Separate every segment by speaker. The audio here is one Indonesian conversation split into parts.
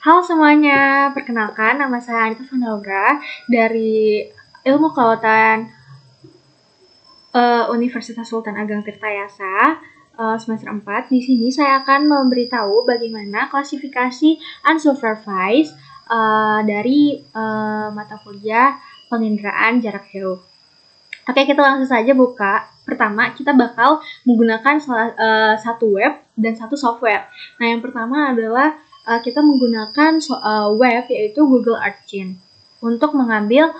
Speaker 1: Halo semuanya, perkenalkan nama saya Anita Vandaura dari Ilmu Kelautan Universitas Sultan Ageng Tirtayasa semester 4. Di sini saya akan memberitahu bagaimana klasifikasi unsupervised dari mata kuliah penginderaan jarak jauh. Oke, kita langsung saja buka. Pertama, kita bakal menggunakan satu web dan satu software. Nah, yang pertama adalah kita menggunakan web, yaitu Google Earth Chain, untuk mengambil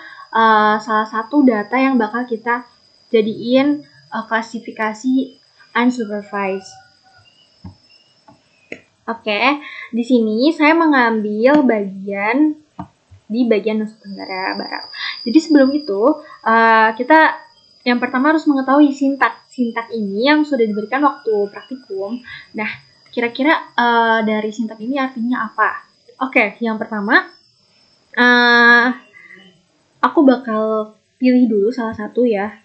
Speaker 1: salah satu data yang bakal kita jadiin klasifikasi unsupervised. Oke, di sini saya mengambil di bagian Nusa Tenggara Barat. Jadi sebelum itu, kita yang pertama harus mengetahui sintak. Sintak ini yang sudah diberikan waktu praktikum. Nah, kira-kira dari sintak ini artinya apa? Oke, yang pertama, aku bakal pilih dulu salah satu ya.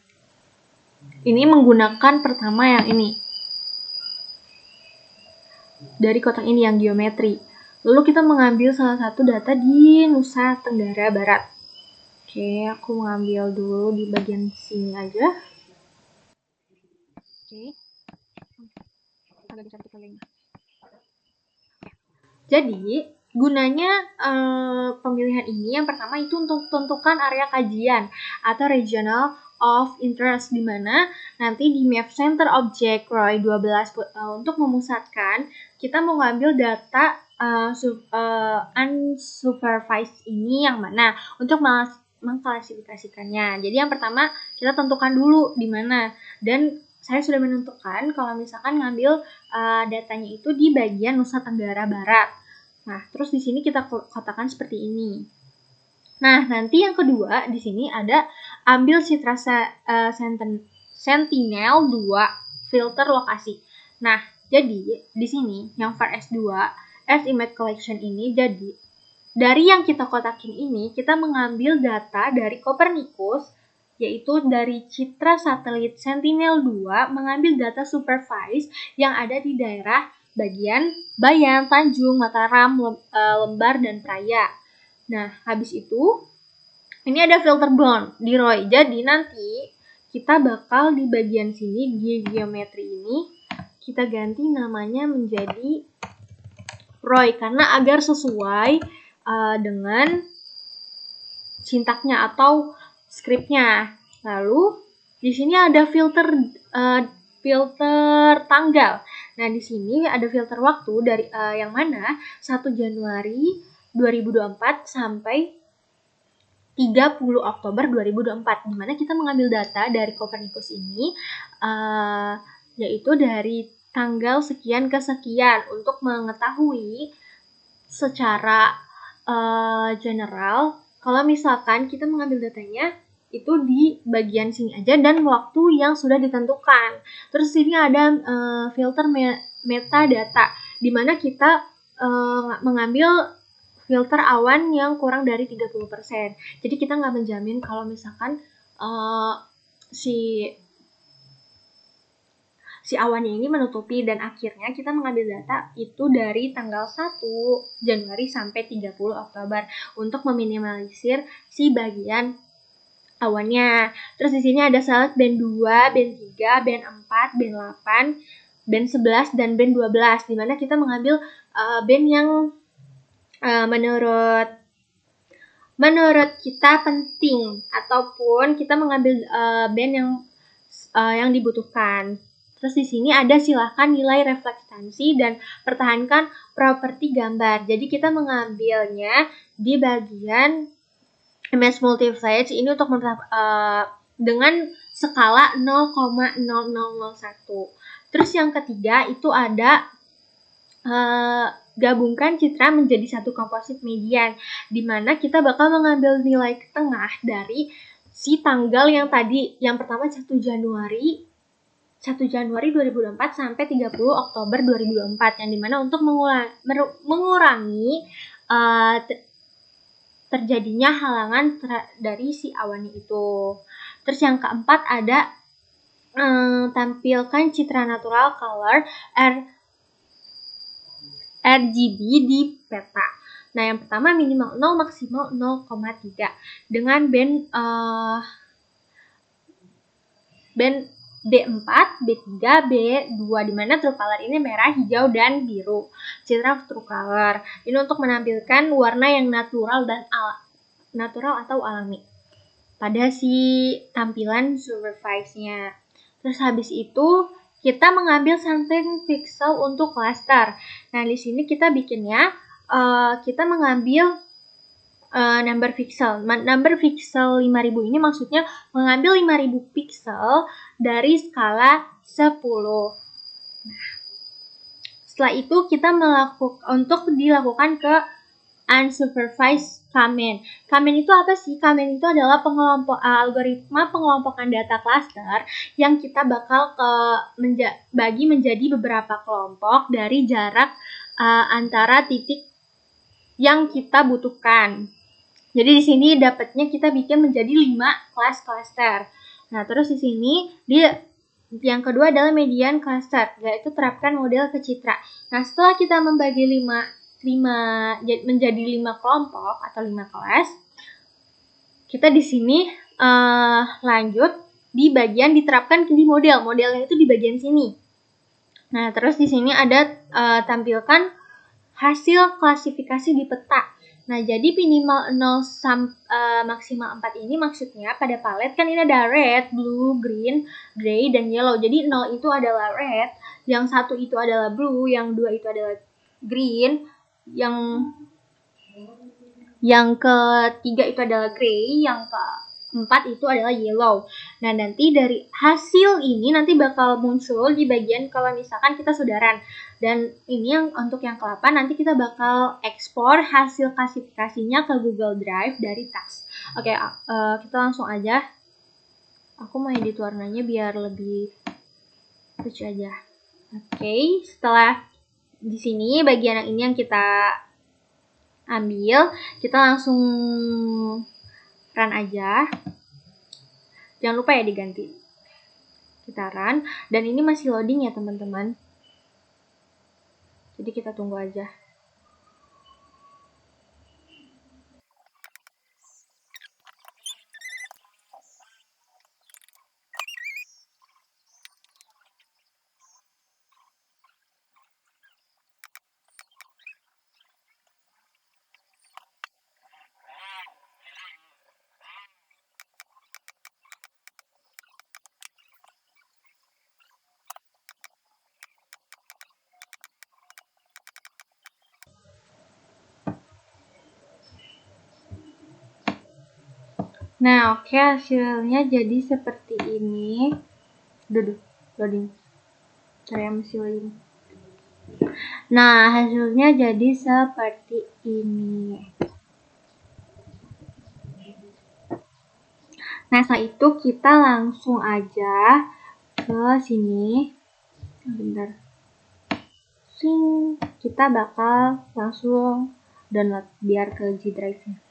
Speaker 1: Ini menggunakan pertama yang ini. Dari kotak ini yang geometri. Lalu kita mengambil salah satu data di Nusa Tenggara Barat. Oke, aku mengambil dulu di bagian sini aja. Oke. Agak bisa dikeliling. Jadi, gunanya pemilihan ini yang pertama itu untuk tentukan area kajian atau regional of interest, di mana nanti di map center object ROI 12 untuk memusatkan, kita mau ngambil data unsupervised ini yang mana untuk mengklasifikasikannya. Jadi yang pertama kita tentukan dulu di mana, dan saya sudah menentukan kalau misalkan ngambil datanya itu di bagian Nusa Tenggara Barat. Nah, terus di sini kita kotakan seperti ini. Nah, nanti yang kedua di sini ada ambil citra Sentinel 2 filter lokasi. Nah, jadi di sini yang for S2 as image collection ini, jadi dari yang kita kotakin ini kita mengambil data dari Copernicus, yaitu dari citra satelit Sentinel-2, mengambil data supervised yang ada di daerah bagian Bayan, Tanjung, Mataram, Lembar, dan Praia. Nah, habis itu ini ada filter bound di ROI. Jadi nanti kita bakal di bagian sini di geometri ini kita ganti namanya menjadi ROI karena agar sesuai dengan sintaknya atau skripnya. Lalu di sini ada filter tanggal. Nah, di sini ada filter waktu dari yang mana 1 Januari 2024 sampai 30 Oktober 2024, di mana kita mengambil data dari Copernicus ini yaitu dari tanggal sekian ke sekian untuk mengetahui secara general kalau misalkan kita mengambil datanya itu di bagian sini aja dan waktu yang sudah ditentukan. Terus sini ada filter metadata, di mana kita mengambil filter awan yang kurang dari 30%. Jadi kita nggak menjamin kalau misalkan si awannya ini menutupi, dan akhirnya kita mengambil data itu dari tanggal 1 Januari sampai 30 Oktober untuk meminimalisir si bagian awannya. Terus di sini ada select band 2, band 3, band 4, band 8, band 11, dan band 12, di mana kita mengambil band yang menurut kita penting, ataupun kita mengambil band yang dibutuhkan. Terus di sini ada silahkan nilai reflektansi dan pertahankan properti gambar. Jadi kita mengambilnya di bagian image multipliers ini untuk dengan skala 0,0001. Terus yang ketiga itu ada gabungkan citra menjadi satu komposit median, di mana kita bakal mengambil nilai tengah dari si tanggal yang tadi, yang pertama 1 Januari 2024 sampai 30 Oktober 2024, yang dimana untuk mengurangi terjadinya halangan dari si awannya itu. Terus yang keempat ada tampilkan citra natural color RGB di peta. Nah, yang pertama minimal 0, maksimal 0,3 dengan band B4, B3, B2, di mana true color ini merah, hijau, dan biru. Citra true color ini untuk menampilkan warna yang natural dan natural atau alami pada si tampilan supervise-nya. Terus habis itu kita mengambil sampling pixel untuk cluster. Nah, di sini kita bikinnya kita mengambil number pixel. Number pixel 5000 ini maksudnya mengambil 5000 pixel dari skala 10. Nah, setelah itu kita untuk dilakukan ke unsupervised comment. Comment itu apa sih? Comment itu adalah algoritma pengelompokan data cluster yang kita bakal bagi menjadi beberapa kelompok dari jarak antara titik yang kita butuhkan. Jadi di sini dapatnya kita bikin menjadi 5 kelas cluster. Nah, terus di sini yang kedua adalah median cluster, yaitu terapkan model ke citra. Nah, setelah kita membagi menjadi 5 kelompok atau 5 kelas, kita di sini lanjut di bagian diterapkan di model. Modelnya itu di bagian sini. Nah, terus di sini ada tampilkan hasil klasifikasi di peta. Nah, jadi minimal 0 maksimal 4 ini maksudnya pada palet kan ini ada red, blue, green, gray, dan yellow. Jadi 0 itu adalah red, yang 1 itu adalah blue, yang 2 itu adalah green, yang ketiga itu adalah gray, yang keempat itu adalah yellow. Nah, nanti dari hasil ini nanti bakal muncul di bagian kalau misalkan kita sudaran. Dan ini yang untuk yang ke-8 nanti kita bakal ekspor hasil klasifikasinya ke Google Drive dari task. Oke, kita langsung aja. Aku mau edit warnanya biar lebih lucu aja. Oke, setelah di sini bagian yang ini yang kita ambil, kita langsung run aja. Jangan lupa ya diganti. Kita run, dan ini masih loading ya teman-teman. Jadi kita tunggu aja. Nah, oke, hasilnya jadi seperti ini. Loading. Saya masih loading. Nah, hasilnya jadi seperti ini. Nah, setelah itu kita langsung aja ke sini. Bentar. Kita bakal langsung download biar ke G Drive-nya.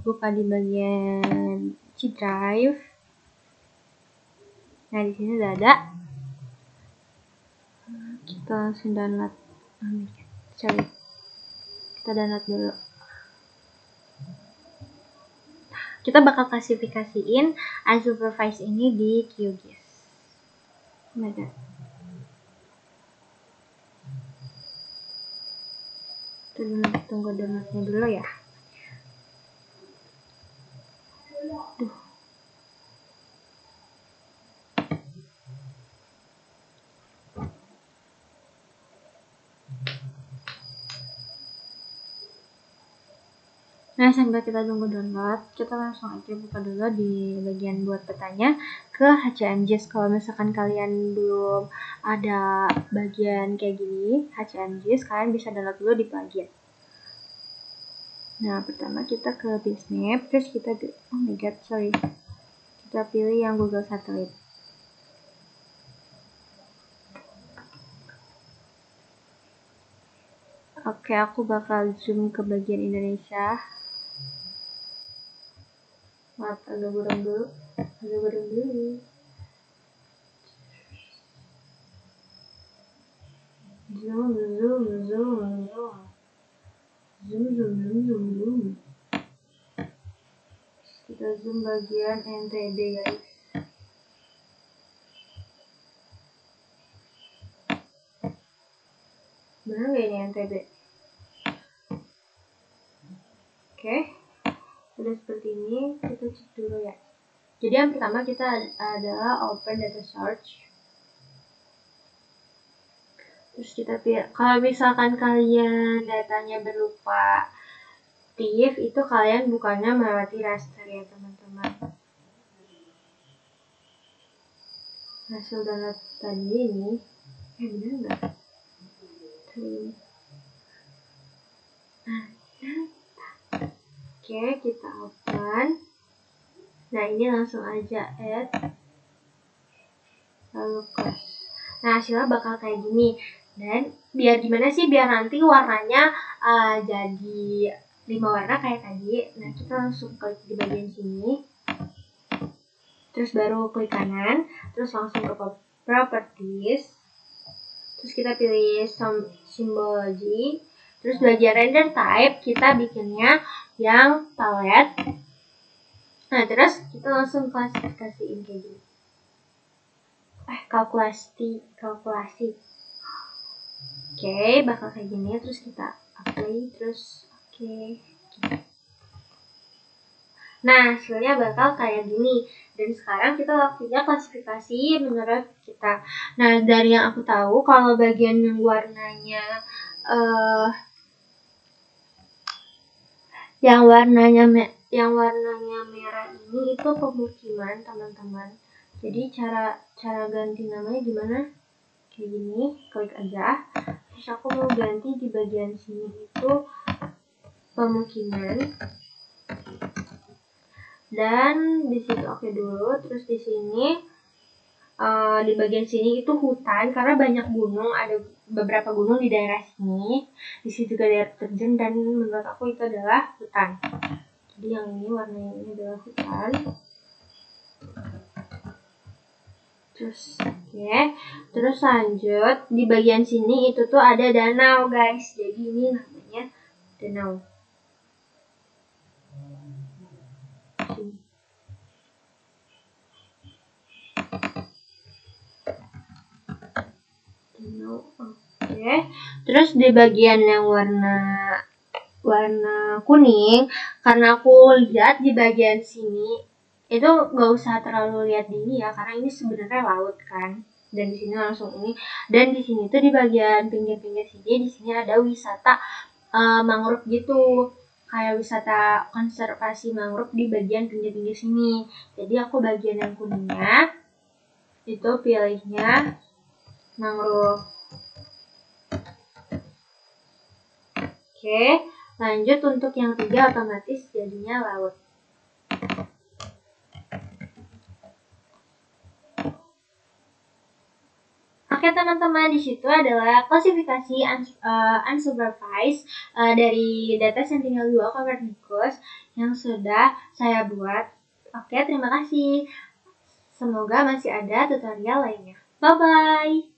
Speaker 1: Buka di bagian G Drive. Nah, di sini udah ada. Kita langsung download. Kita download dulu. Kita bakal klasifikasiin unsupervised ini di QGIS. Oh my god. Kita tunggu downloadnya dulu ya. Nah, sambil kita tunggu download, kita langsung aja buka dulu di bagian buat petanya ke HCMJS. Kalau misalkan kalian belum ada bagian kayak gini, HCMJS, kalian bisa download dulu di plugin. Nah, pertama kita ke Bitsnap, terus kita kita pilih yang Google Satellite. Oke, aku bakal zoom ke bagian Indonesia. Maaf, agak burung dulu. Zoom. Kita zoom bagian NTB, guys. Bener nggak ini NTB? Oke, sudah seperti ini. Kita cek dulu ya. Jadi yang pertama kita adalah open data search. Terus kita pilih, kalau misalkan kalian datanya berupa TIFF, itu kalian bukannya melewati raster ya teman-teman. Hasil download tadi ini, bener nggak? Oke, kita open. Nah, ini langsung aja add, lalu close. Nah, hasilnya bakal kayak gini. Dan biar gimana sih, biar nanti warnanya jadi 5 warna kayak tadi. Nah, kita langsung klik di bagian sini, terus baru klik kanan, terus langsung ke properties, terus kita pilih symbology, terus bagian render type kita bikinnya yang palette. Nah, terus kita langsung klasifikasiin kayak gini. Kalkulasi. Oke, bakal kayak gini, terus kita apply, terus oke. Nah, hasilnya bakal kayak gini. Dan sekarang kita waktunya klasifikasi menurut kita. Nah, dari yang aku tahu, kalau bagian yang warnanya yang warnanya merah ini itu pemukiman, teman-teman. Jadi cara ganti namanya gimana? Kayak gini, klik aja. Terus aku mau ganti di bagian sini itu pemukiman. Dan di situ oke dulu, terus di sini di bagian sini itu hutan karena banyak gunung, ada beberapa gunung di daerah sini. Di sini juga daerah terjun dan menurut aku itu adalah hutan. Jadi yang ini warnanya ini adalah hutan. Terus lanjut di bagian sini itu tuh ada danau, guys. Jadi ini namanya danau. Oke. Terus di bagian yang warna kuning, karena aku lihat di bagian sini itu nggak usah terlalu lihat di ini ya, karena ini sebenarnya laut kan. Dan di sini langsung ini. Dan di sini tuh di bagian pinggir-pinggir sini, di sini ada wisata mangrove gitu, kayak wisata konservasi mangrove di bagian pinggir-pinggir sini. Jadi aku bagian yang kuningnya itu pilihnya mangrove. Oke, lanjut untuk yang 3 otomatis jadinya laut. Oke teman-teman, di situ adalah klasifikasi unsupervised dari data Sentinel-2 Copernicus yang sudah saya buat. Oke, terima kasih. Semoga masih ada tutorial lainnya. Bye-bye!